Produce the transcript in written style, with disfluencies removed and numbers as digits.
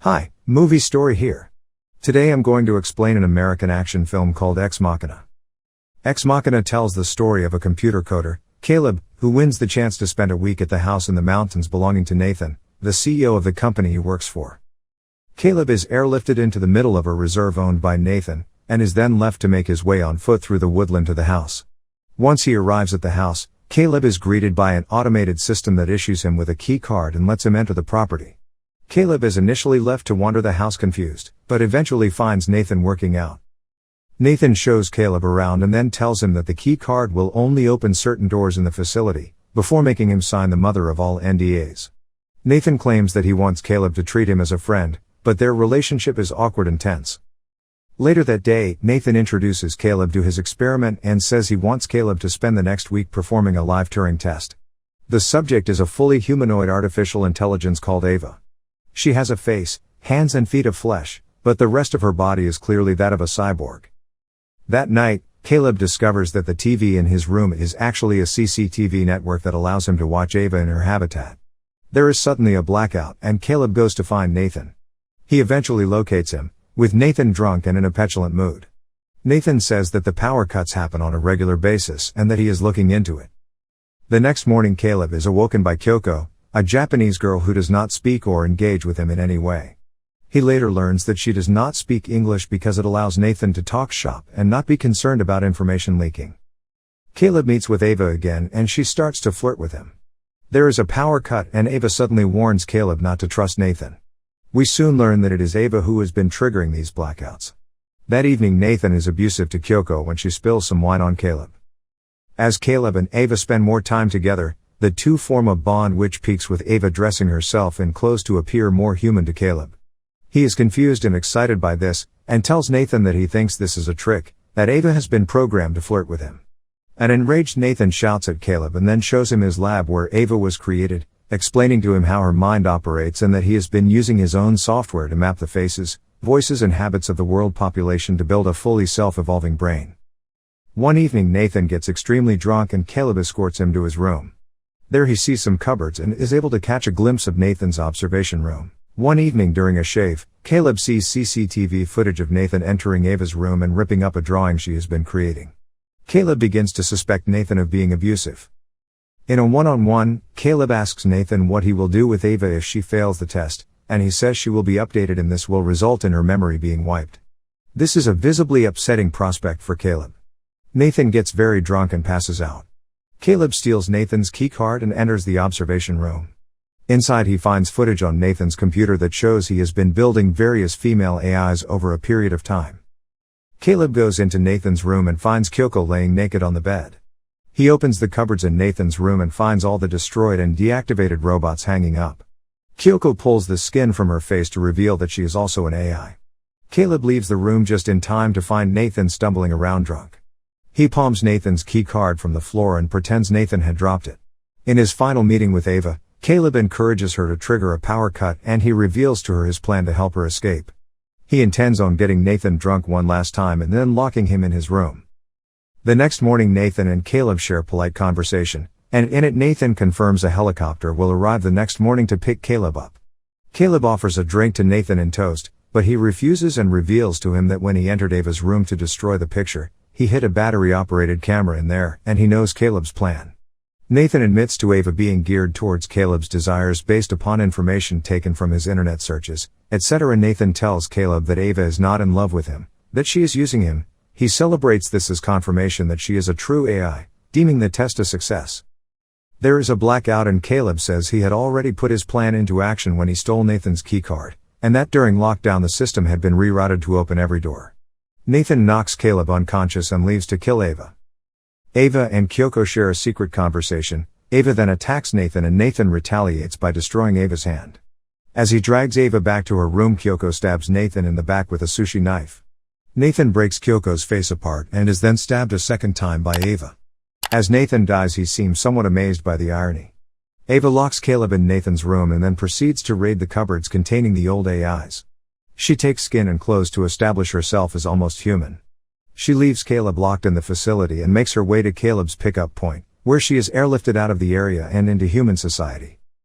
Hi, movie story here. Today I'm going to explain an American action film called Ex Machina. Ex Machina tells the story of a computer coder, Caleb, who wins the chance to spend a week at the house in the mountains belonging to Nathan, the CEO of the company he works for. Caleb is airlifted into the middle of a reserve owned by Nathan, and is then left to make his way on foot through the woodland to the house. Once he arrives at the house, Caleb is greeted by an automated system that issues him with a key card and lets him enter the property. Caleb is initially left to wander the house confused, but eventually finds Nathan working out. Nathan shows Caleb around and then tells him that the key card will only open certain doors in the facility, before making him sign the mother of all NDAs. Nathan claims that he wants Caleb to treat him as a friend, but their relationship is awkward and tense. Later that day, Nathan introduces Caleb to his experiment and says he wants Caleb to spend the next week performing a live Turing test. The subject is a fully humanoid artificial intelligence called Ava. She has a face, hands and feet of flesh, but the rest of her body is clearly that of a cyborg. That night, Caleb discovers that the TV in his room is actually a CCTV network that allows him to watch Ava in her habitat. There is suddenly a blackout and Caleb goes to find Nathan. He eventually locates him, with Nathan drunk and in a petulant mood. Nathan says that the power cuts happen on a regular basis and that he is looking into it. The next morning Caleb is awoken by Kyoko, a Japanese girl who does not speak or engage with him in any way. He later learns that she does not speak English because it allows Nathan to talk shop and not be concerned about information leaking. Caleb meets with Ava again and she starts to flirt with him. There is a power cut and Ava suddenly warns Caleb not to trust Nathan. We soon learn that it is Ava who has been triggering these blackouts. That evening Nathan is abusive to Kyoko when she spills some wine on Caleb. As Caleb and Ava spend more time together, the two form a bond which peaks with Ava dressing herself in clothes to appear more human to Caleb. He is confused and excited by this, and tells Nathan that he thinks this is a trick, that Ava has been programmed to flirt with him. An enraged Nathan shouts at Caleb and then shows him his lab where Ava was created, explaining to him how her mind operates and that he has been using his own software to map the faces, voices and habits of the world population to build a fully self-evolving brain. One evening Nathan gets extremely drunk and Caleb escorts him to his room. There he sees some cupboards and is able to catch a glimpse of Nathan's observation room. One evening during a shave, Caleb sees CCTV footage of Nathan entering Ava's room and ripping up a drawing she has been creating. Caleb begins to suspect Nathan of being abusive. In a one-on-one, Caleb asks Nathan what he will do with Ava if she fails the test, and he says she will be updated and this will result in her memory being wiped. This is a visibly upsetting prospect for Caleb. Nathan gets very drunk and passes out. Caleb steals Nathan's keycard and enters the observation room. Inside he finds footage on Nathan's computer that shows he has been building various female AIs over a period of time. Caleb goes into Nathan's room and finds Kyoko laying naked on the bed. He opens the cupboards in Nathan's room and finds all the destroyed and deactivated robots hanging up. Kyoko pulls the skin from her face to reveal that she is also an AI. Caleb leaves the room just in time to find Nathan stumbling around drunk. He palms Nathan's key card from the floor and pretends Nathan had dropped it. In his final meeting with Ava, Caleb encourages her to trigger a power cut and he reveals to her his plan to help her escape. He intends on getting Nathan drunk one last time and then locking him in his room. The next morning Nathan and Caleb share polite conversation, and in it Nathan confirms a helicopter will arrive the next morning to pick Caleb up. Caleb offers a drink to Nathan in toast, but he refuses and reveals to him that when he entered Ava's room to destroy the picture, he hid a battery-operated camera in there, and he knows Caleb's plan. Nathan admits to Ava being geared towards Caleb's desires based upon information taken from his internet searches, etc. Nathan tells Caleb that Ava is not in love with him, that she is using him. He celebrates this as confirmation that she is a true AI, deeming the test a success. There is a blackout and Caleb says he had already put his plan into action when he stole Nathan's keycard, and that during lockdown the system had been rerouted to open every door. Nathan knocks Caleb unconscious and leaves to kill Ava. Ava and Kyoko share a secret conversation. Ava then attacks Nathan and Nathan retaliates by destroying Ava's hand. As he drags Ava back to her room, Kyoko stabs Nathan in the back with a sushi knife. Nathan breaks Kyoko's face apart and is then stabbed a second time by Ava. As Nathan dies he seems somewhat amazed by the irony. Ava locks Caleb in Nathan's room and then proceeds to raid the cupboards containing the old AIs. She takes skin and clothes to establish herself as almost human. She leaves Caleb locked in the facility and makes her way to Caleb's pickup point, where she is airlifted out of the area and into human society.